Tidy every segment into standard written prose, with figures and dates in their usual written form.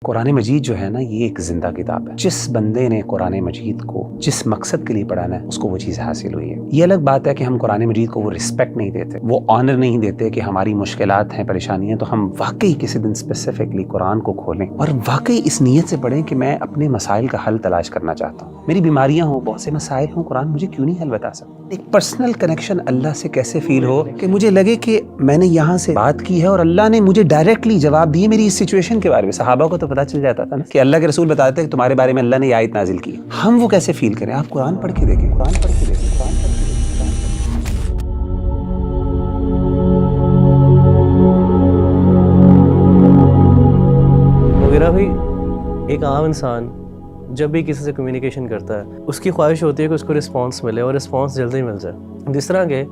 قرآن مجید جو ہے نا یہ ایک زندہ کتاب ہے. جس بندے نے قرآن مجید کو جس مقصد کے لیے پڑھانا ہے اس کو وہ چیز حاصل ہوئی ہے. یہ الگ بات ہے کہ ہم قرآن مجید کو وہ رسپیکٹ نہیں دیتے, وہ آنر نہیں دیتے کہ ہماری مشکلات ہیں, پریشانیاں ہیں, تو ہم واقعی کسی دن اسپیسیفکلی قرآن کو کھولیں اور واقعی اس نیت سے پڑھیں کہ میں اپنے مسائل کا حل تلاش کرنا چاہتا ہوں. میری بیماریاں ہوں, بہت سے مسائل ہوں, قرآن مجھے کیوں نہیں حل بتا سکتا. ایک پرسنل کنیکشن اللہ سے کیسے فیل ہو کہ مجھے لگے کہ میں نے یہاں سے بات کی ہے اور اللہ نے مجھے ڈائریکٹلی جواب دیے میری اس سچویشن کے بارے میں. صحابہ کو تو پتہ چل جاتا تھا نا کہ اللہ کے رسول بتاتے ہیں کہ تمہارے بارے میں اللہ نے یہ آیت نازل کی. ہم وہ کیسے فیل کریں؟ آپ قرآن پڑھ کے دیکھیں, قرآن پڑھ کے دیکھیں, قرآن پڑھ کے دیکھیں. مغیرہ بھائی, ایک عام انسان جب بھی کسی سے کمیونیکیشن کرتا ہے اس کی خواہش ہوتی ہے کہ اس کو رسپانس ملے اور رسپانس جلدی مل جائے. جس طرح کہ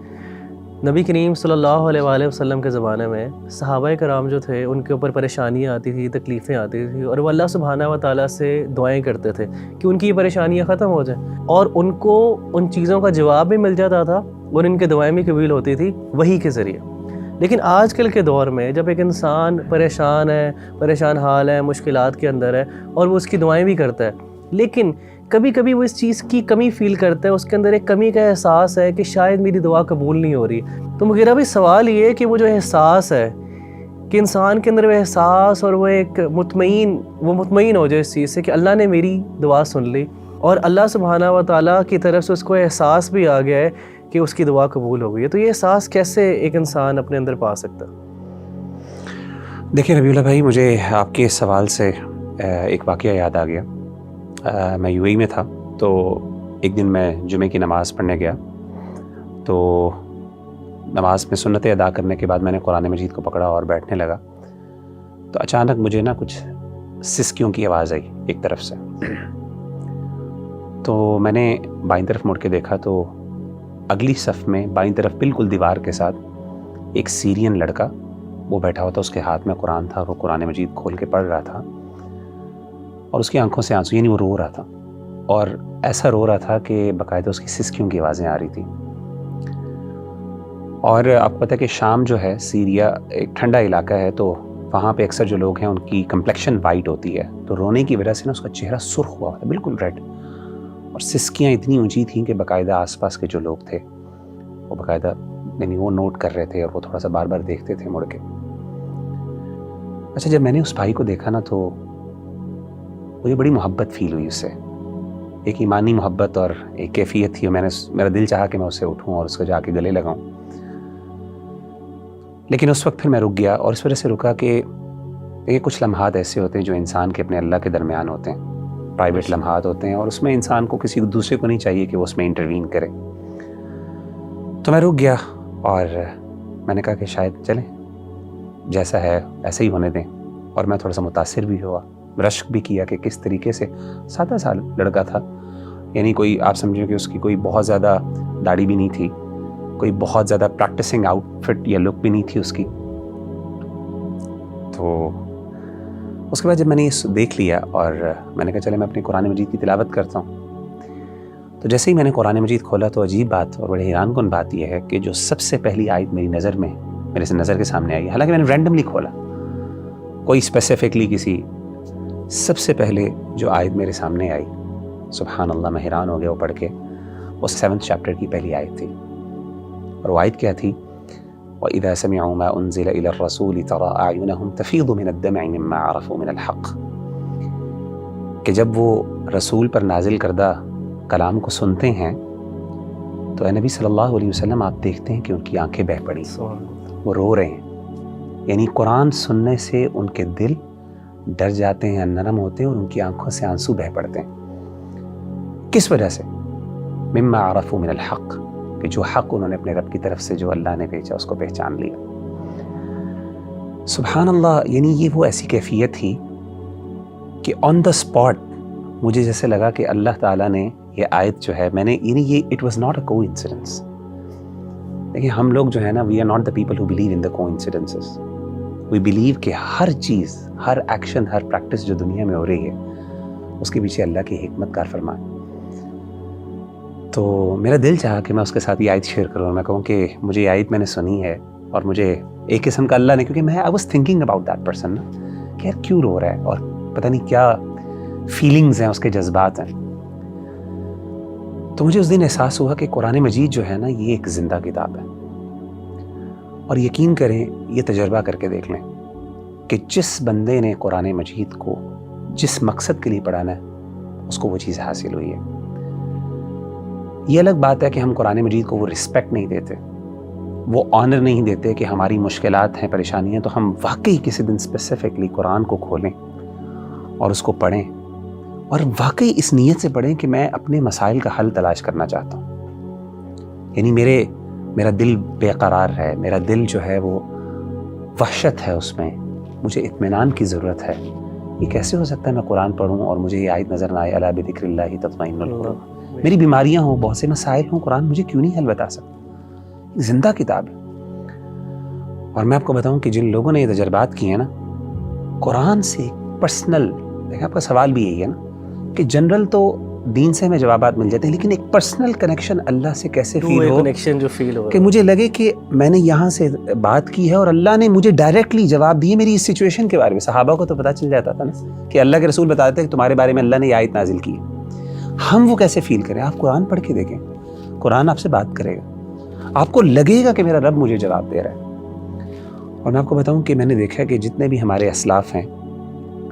نبی کریم صلی اللہ علیہ وآلہ وسلم کے زمانے میں صحابہ کرام جو تھے ان کے اوپر پریشانیاں آتی تھی, تکلیفیں آتی تھیں, اور وہ اللہ سبحانہ و تعالیٰ سے دعائیں کرتے تھے کہ ان کی یہ پریشانیاں ختم ہو جائیں, اور ان کو ان چیزوں کا جواب بھی مل جاتا تھا اور ان کے دعائیں بھی قبول ہوتی تھی وحی کے ذریعے. لیکن آج کل کے دور میں جب ایک انسان پریشان ہے, پریشان حال ہے, مشکلات کے اندر ہے, اور وہ اس کی دعائیں بھی کرتا ہے, لیکن کبھی کبھی وہ اس چیز کی کمی فیل کرتا ہے, اس کے اندر ایک کمی کا احساس ہے کہ شاید میری دعا قبول نہیں ہو رہی. تو مغیرہ بھائی سوال یہ ہے کہ وہ جو احساس ہے کہ انسان کے اندر وہ احساس اور وہ ایک مطمئن ہو جائے اس چیز سے کہ اللہ نے میری دعا سن لی, اور اللہ سبحانہ و تعالیٰ کی طرف سے اس کو احساس بھی آ گیا ہے کہ اس کی دعا قبول ہو گئی ہے. تو یہ احساس کیسے ایک انسان اپنے اندر پا سکتا ہے؟ دیکھیں ربیع اللہ بھائی, مجھے آپ کے اس سوال سے ایک واقعہ یاد آ گیا. میں یو اے ای میں تھا, تو ایک دن میں جمعے کی نماز پڑھنے گیا, تو نماز میں سنتیں ادا کرنے کے بعد میں نے قرآن مجید کو پکڑا اور بیٹھنے لگا, تو اچانک مجھے نا کچھ سسکیوں کی آواز آئی ایک طرف سے. تو میں نے بائیں طرف مڑ کے دیکھا تو اگلی صف میں بائیں طرف بالکل دیوار کے ساتھ ایک سیرین لڑکا وہ بیٹھا ہوا تھا, اس کے ہاتھ میں قرآن تھا اور وہ قرآن مجید کھول کے پڑھ رہا تھا, اور اس کی آنکھوں سے آنسو, یعنی وہ رو رہا تھا, اور ایسا رو رہا تھا کہ باقاعدہ اس کی سسکیوں کی آوازیں آ رہی تھیں. اور آپ کو پتہ ہے کہ شام جو ہے, سیریا ایک ٹھنڈا علاقہ ہے, تو وہاں پہ اکثر جو لوگ ہیں ان کی کمپلیکشن وائٹ ہوتی ہے, تو رونے کی وجہ سے نا اس کا چہرہ سرخ ہوا تھا, بالکل ریڈ, اور سسکیاں اتنی اونچی تھیں کہ باقاعدہ آس پاس کے جو لوگ تھے وہ باقاعدہ یعنی وہ نوٹ کر رہے تھے, اور وہ تھوڑا سا بار بار دیکھتے تھے مڑ کے. اچھا, جب میں نے اس بھائی کو دیکھا نا تو مجھے بڑی محبت فیل ہوئی اس سے, ایک ایمانی محبت اور ایک کیفیت تھی, اور میرا دل چاہا کہ میں اس سے اٹھوں اور اس کو جا کے گلے لگاؤں. لیکن اس وقت پھر میں رک گیا, اور اس وجہ سے رکا کہ یہ کچھ لمحات ایسے ہوتے ہیں جو انسان کے اپنے اللہ کے درمیان ہوتے ہیں, پرائیویٹ لمحات ہوتے ہیں, اور اس میں انسان کو کسی دوسرے کو نہیں چاہیے کہ وہ اس میں انٹروین کرے. تو میں رک گیا اور میں نے کہا کہ شاید چلیں, جیسا ہے ایسا ہی ہونے دیں. اور میں تھوڑا سا متاثر بھی ہوا, رشک بھی کیا کہ کس طریقے سے 7 سال لڑکا تھا, یعنی کوئی آپ سمجھیں کہ اس کی کوئی بہت زیادہ داڑھی بھی نہیں تھی, کوئی بہت زیادہ پریکٹسنگ آؤٹ فٹ یا لک بھی نہیں تھی اس کی. تو اس کے بعد جب میں نے یہ دیکھ لیا اور میں نے کہا چلے میں اپنی قرآن مجید کی تلاوت کرتا ہوں, تو جیسے ہی میں نے قرآن مجید کھولا تو عجیب بات اور بڑے حیران کن بات یہ ہے کہ جو سب سے پہلی آیت میری نظر کے سامنے آئی, حالانکہ میں نے رینڈملی کھولا, کوئی اسپیسیفکلی کسی, سب سے پہلے جو آیت میرے سامنے آئی, سبحان اللہ, میں حیران ہو گیا وہ پڑھ کے. وہ 7 چیپٹر کی پہلی آیت تھی, اور وہ آیت کیا تھی؟ وَإِذَا سَمِعُوا مَا أُنزِلَ إِلَى الرَّسُولِ تَرَىٰ أَعْيُنَهُمْ تَفِيضُ مِنَ الدَّمْعِ مِمَّا عَرَفُوا مِنَ الْحَقِّ. کہ جب وہ رسول پر نازل کردہ کلام کو سنتے ہیں تو اے نبی صلی اللہ علیہ وسلم آپ دیکھتے ہیں کہ ان کی آنکھیں بہہ پڑی, وہ رو رہے ہیں. یعنی قرآن سننے سے ان کے دل ڈر جاتے ہیں, نرم ہوتے ہیں, اور ان کی آنکھوں سے آنسو بہہ پڑتے ہیں. کس وجہ سے؟ مما عرفوا من الحق, کہ جو حق انہوں نے اپنے رب کی طرف سے جو اللہ نے بھیجا اس کو پہچان لیا. سبحان اللہ, یعنی یہ وہ ایسی کیفیت تھی کہ آن دا اسپاٹ مجھے جیسے لگا کہ اللہ تعالیٰ نے یہ آیت جو ہے, میں نے یعنی یہ اٹ واز ناٹ اے کو انسیڈنس. دیکھیں ہم لوگ جو ہے نا, we are not the people who believe in the کو انسیڈنسز. وی بلیو کہ ہر چیز, ہر ایکشن, ہر پریکٹس جو دنیا میں ہو رہی ہے اس کے پیچھے اللہ کی حکمت کار فرمان. تو میرا دل چاہا کہ میں اس کے ساتھ یہ آیت شیئر کروں, اور میں کہوں کہ مجھے یہ آیت میں نے سنی ہے, اور مجھے ایک قسم کا اللہ نے, کیونکہ میں I was thinking about that person نا, کہ یار کیوں رو رہا ہے, اور پتہ نہیں کیا فیلنگز ہیں، اس کے جذبات ہیں. تو مجھے اس دن احساس ہوا کہ قرآن مجید جو ہے نا یہ ایک زندہ کتاب ہے. اور یقین کریں، یہ تجربہ کر کے دیکھ لیں کہ جس بندے نے قرآن مجید کو جس مقصد کے لیے پڑھانا ہے اس کو وہ چیز حاصل ہوئی ہے. یہ الگ بات ہے کہ ہم قرآن مجید کو وہ رسپیکٹ نہیں دیتے، وہ آنر نہیں دیتے کہ ہماری مشکلات ہیں، پریشانیاں، تو ہم واقعی کسی دن اسپیسیفکلی قرآن کو کھولیں اور اس کو پڑھیں، اور واقعی اس نیت سے پڑھیں کہ میں اپنے مسائل کا حل تلاش کرنا چاہتا ہوں. یعنی میرا دل بے قرار ہے، میرا دل جو ہے وہ وحشت ہے، اس میں مجھے اطمینان کی ضرورت ہے. یہ کیسے ہو سکتا ہے میں قرآن پڑھوں اور مجھے یہ آیت نظر نہ آئے، الا بذکر اللہ تطمئن القلوب. میری بیماریاں ہوں، بہت سے مسائل ہوں، قرآن مجھے کیوں نہیں حل بتا سکتا؟ زندہ کتاب ہے. اور میں آپ کو بتاؤں کہ جن لوگوں نے یہ تجربات کیے ہیں نا، قرآن سے پرسنل، دیکھیں آپ کا سوال بھی یہی ہے نا کہ جنرل تو دین سے ہمیں جوابات مل جاتے ہیں، لیکن ایک پرسنل کنیکشن اللہ سے کیسے فیل ہو، کنیکشن جو فیل ہو کہ مجھے لگے کہ میں نے یہاں سے بات کی ہے اور اللہ نے مجھے ڈائریکٹلی جواب دیے میری اس سچویشن کے بارے میں. صحابہ کو تو پتہ چل جاتا تھا نا کہ اللہ کے رسول بتاتے ہیں کہ تمہارے بارے میں اللہ نے یہ آیت نازل کی ہے. ہم وہ کیسے فیل کریں؟ آپ قرآن پڑھ کے دیکھیں، قرآن آپ سے بات کرے گا، آپ کو لگے گا کہ میرا رب مجھے جواب دے رہا ہے. اور میں آپ کو بتاؤں کہ میں نے دیکھا کہ جتنے بھی ہمارے اسلاف ہیں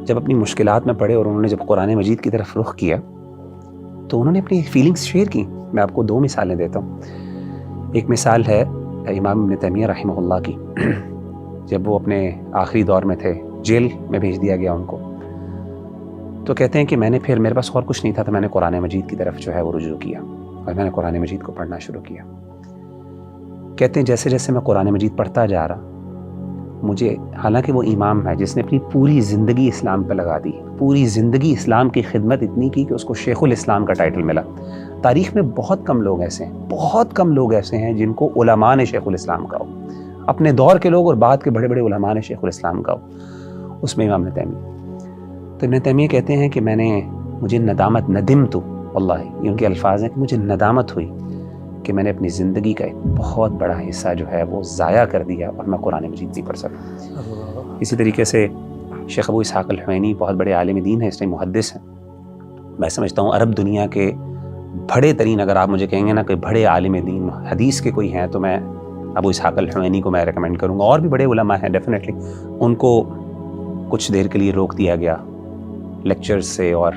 جب اپنی مشکلات میں پڑے اور انہوں نے جب قرآن مجید کی طرف رخ کیا تو انہوں نے اپنی فیلنگز شیئر کی. میں آپ کو 2 مثالیں دیتا ہوں. ایک مثال ہے امام ابن تیمیہ رحمہ اللہ کی. جب وہ اپنے آخری دور میں تھے، جیل میں بھیج دیا گیا ان کو، تو کہتے ہیں کہ میں نے پھر، میرے پاس اور کچھ نہیں تھا، تو میں نے قرآن مجید کی طرف جو ہے وہ رجوع کیا اور میں نے قرآن مجید کو پڑھنا شروع کیا. کہتے ہیں جیسے جیسے میں قرآن مجید پڑھتا جا رہا، مجھے، حالانکہ وہ امام ہے جس نے اپنی پوری زندگی اسلام پہ لگا دی، پوری زندگی اسلام کی خدمت اتنی کی کہ اس کو شیخ الاسلام کا ٹائٹل ملا. تاریخ میں بہت کم لوگ ایسے ہیں، بہت کم لوگ ایسے ہیں جن کو علماء نے شیخ الاسلام کہا ہو، اپنے دور کے لوگ اور بعد کے بڑے بڑے علماء نے شیخ الاسلام کہا ہو. اس میں امام ابن تیمیہ. تو ابن تیمیہ کہتے ہیں کہ مجھے ندامت، ندمت، واللہ یہ ان کے الفاظ ہیں کہ مجھے ندامت ہوئی کہ میں نے اپنی زندگی کا ایک بہت بڑا حصہ جو ہے وہ ضائع کر دیا اور میں قرآن مجید نہیں پڑھ سکا. اسی طریقے سے شیخ ابو اسحاق الحوینی بہت بڑے عالم دین ہیں، اس ٹائم محدث ہیں. میں سمجھتا ہوں عرب دنیا کے بڑے ترین، اگر آپ مجھے کہیں گے نا کہ بڑے عالم دین حدیث کے کوئی ہیں، تو میں ابو اسحاق الحوینی کو میں ریکمینڈ کروں گا. اور بھی بڑے علماء ہیں ڈیفینیٹلی. ان کو کچھ دیر کے لیے روک دیا گیا لیکچرز سے اور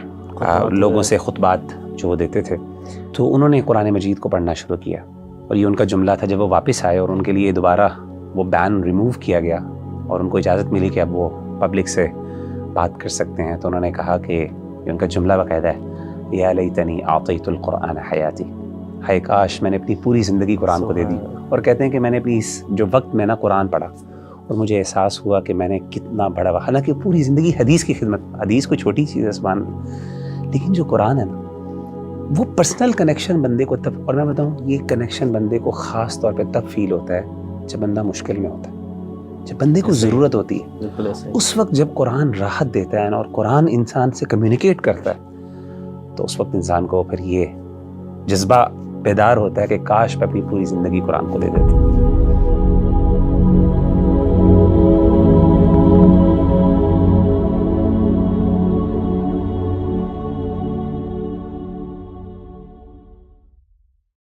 لوگوں سے خطبات جو وہ دیتے تھے، تو انہوں نے قرآن مجید کو پڑھنا شروع کیا. اور یہ ان کا جملہ تھا جب وہ واپس آئے اور ان کے لیے دوبارہ وہ بین ریموو کیا گیا اور ان کو اجازت ملی کہ اب وہ پبلک سے بات کر سکتے ہیں، تو انہوں نے کہا کہ یہ ان کا جملہ باقاعدہ ہے، یا لیتنی اعطیت القرآن حیاتی، ہائے کاش میں نے اپنی پوری زندگی قرآن کو دے دی. اور کہتے ہیں کہ میں نے اپنی اس جو وقت میں نا قرآن پڑھا اور مجھے احساس ہوا کہ میں نے کتنا بڑا، حالانکہ پوری زندگی حدیث کی خدمت، حدیث کوئی چھوٹی چیز ہے سبحان اللہ، لیکن جو قرآن ہے نا وہ پرسنل کنیکشن بندے کو تب، اور میں بتاؤں یہ کنیکشن بندے کو خاص طور پہ تب فیل ہوتا ہے جب بندہ مشکل میں ہوتا ہے، جب بندے کو ضرورت ہوتی ہے. اس وقت جب قرآن راحت دیتا ہے اور قرآن انسان سے کمیونیکیٹ کرتا ہے، تو اس وقت انسان کو پھر یہ جذبہ بیدار ہوتا ہے کہ کاش میں اپنی پوری زندگی قرآن کو دے دیتا.